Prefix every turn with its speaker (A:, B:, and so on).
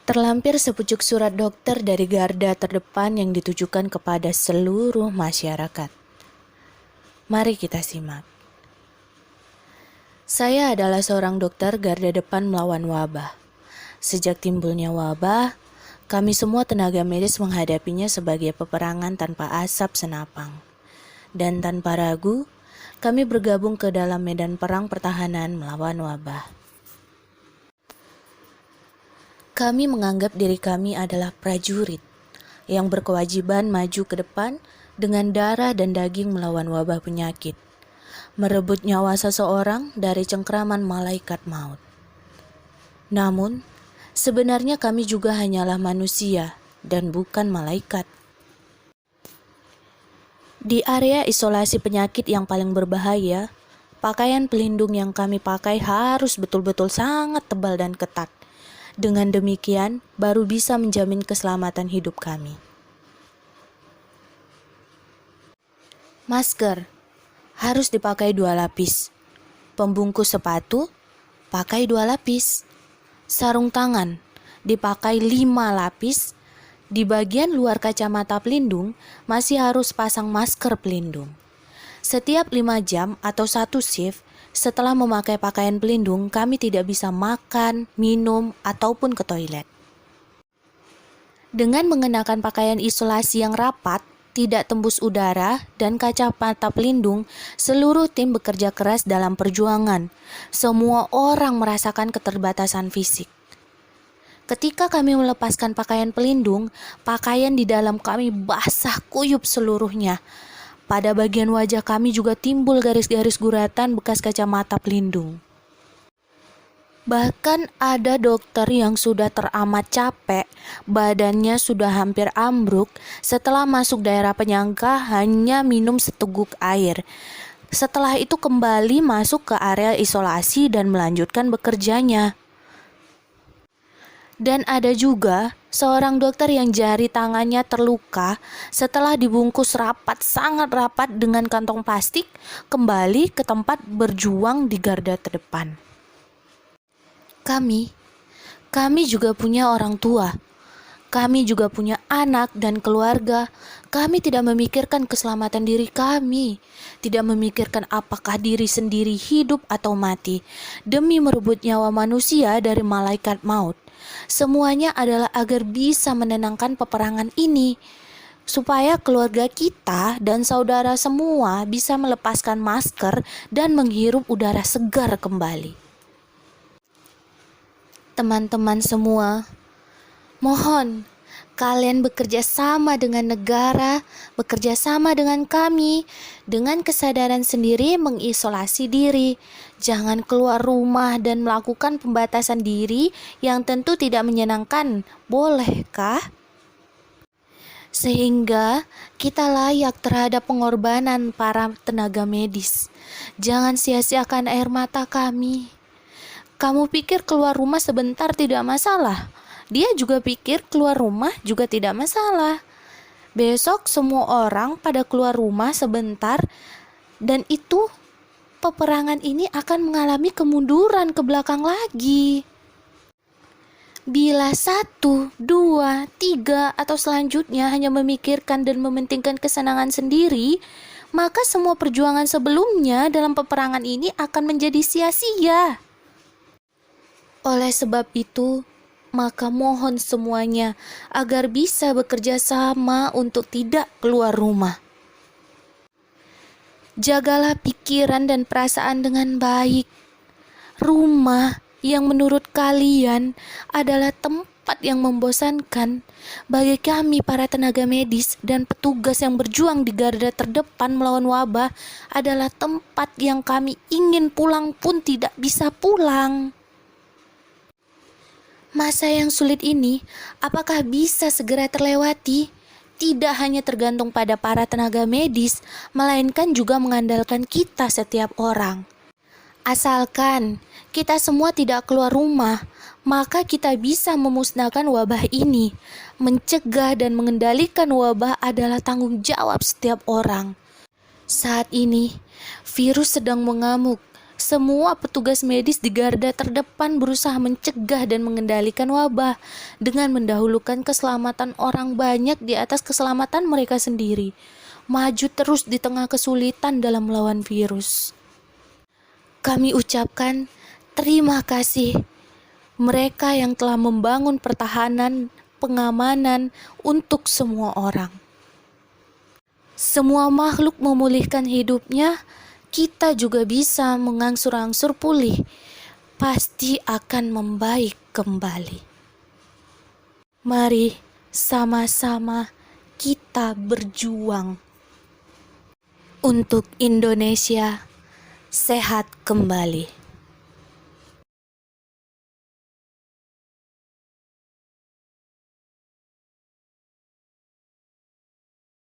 A: Terlampir sepucuk surat dokter dari garda terdepan yang ditujukan kepada seluruh masyarakat. Mari kita simak. Saya adalah seorang dokter garda depan melawan wabah. Sejak timbulnya wabah, kami semua tenaga medis menghadapinya sebagai peperangan tanpa asap senapang. Dan tanpa ragu, kami bergabung ke dalam medan perang pertahanan melawan wabah. Kami menganggap diri kami adalah prajurit yang berkewajiban maju ke depan dengan darah dan daging melawan wabah penyakit, merebut nyawa seseorang dari cengkraman malaikat maut. Namun, sebenarnya kami juga hanyalah manusia dan bukan malaikat. Di area isolasi penyakit yang paling berbahaya, pakaian pelindung yang kami pakai harus betul-betul sangat tebal dan ketat. Dengan demikian, baru bisa menjamin keselamatan hidup kami. Masker harus dipakai 2 lapis. Pembungkus sepatu pakai 2 lapis. Sarung tangan dipakai 5 lapis. Di bagian luar kacamata pelindung masih harus pasang masker pelindung. Setiap 5 jam atau 1 shift setelah memakai pakaian pelindung, kami tidak bisa makan, minum, ataupun ke toilet. Dengan mengenakan pakaian isolasi yang rapat, tidak tembus udara, dan kacamata pelindung, seluruh tim bekerja keras dalam perjuangan. Semua orang merasakan keterbatasan fisik. Ketika kami melepaskan pakaian pelindung, pakaian di dalam kami basah kuyup seluruhnya. Pada bagian wajah kami juga timbul garis-garis guratan bekas kacamata pelindung. Bahkan ada dokter yang sudah teramat capek, badannya sudah hampir ambruk setelah masuk daerah penyangga hanya minum seteguk air. Setelah itu kembali masuk ke area isolasi dan melanjutkan bekerjanya. Dan ada juga seorang dokter yang jari tangannya terluka setelah dibungkus sangat rapat dengan kantong plastik, kembali ke tempat berjuang di garda terdepan. Kami juga punya orang tua. Kami juga punya anak dan keluarga. Kami tidak memikirkan keselamatan diri kami, tidak memikirkan apakah diri sendiri hidup atau mati, demi merebut nyawa manusia dari malaikat maut. Semuanya adalah agar bisa menenangkan peperangan ini, supaya keluarga kita dan saudara semua bisa melepaskan masker dan menghirup udara segar kembali. Teman-teman semua, mohon kalian bekerja sama dengan negara, bekerja sama dengan kami, dengan kesadaran sendiri mengisolasi diri. Jangan keluar rumah dan melakukan pembatasan diri yang tentu tidak menyenangkan. Bolehkah? Sehingga kita layak terhadap pengorbanan para tenaga medis. Jangan sia-siakan air mata kami. Kamu pikir keluar rumah sebentar tidak masalah? Dia juga pikir keluar rumah juga tidak masalah. Besok semua orang pada keluar rumah sebentar, dan itu peperangan ini akan mengalami kemunduran ke belakang lagi. Bila 1, 2, 3 atau selanjutnya hanya memikirkan dan mementingkan kesenangan sendiri, maka semua perjuangan sebelumnya dalam peperangan ini akan menjadi sia-sia. Oleh sebab itu, maka mohon semuanya agar bisa bekerja sama untuk tidak keluar rumah. Jagalah pikiran dan perasaan dengan baik. Rumah yang menurut kalian adalah tempat yang membosankan, bagi kami para tenaga medis dan petugas yang berjuang di garda terdepan melawan wabah adalah tempat yang kami ingin pulang pun tidak bisa pulang. Masa yang sulit ini, apakah bisa segera terlewati? Tidak hanya tergantung pada para tenaga medis, melainkan juga mengandalkan kita setiap orang. Asalkan kita semua tidak keluar rumah, maka kita bisa memusnahkan wabah ini. Mencegah dan mengendalikan wabah adalah tanggung jawab setiap orang. Saat ini, virus sedang mengamuk Semua petugas medis di garda terdepan berusaha mencegah dan mengendalikan wabah dengan mendahulukan keselamatan orang banyak di atas keselamatan mereka sendiri. Maju terus di tengah kesulitan dalam melawan virus. Kami ucapkan terima kasih mereka yang telah membangun pertahanan, pengamanan untuk semua orang. Semua makhluk memulihkan hidupnya, kita juga bisa mengangsur-angsur pulih. Pasti akan membaik kembali. Mari sama-sama kita berjuang untuk Indonesia sehat kembali.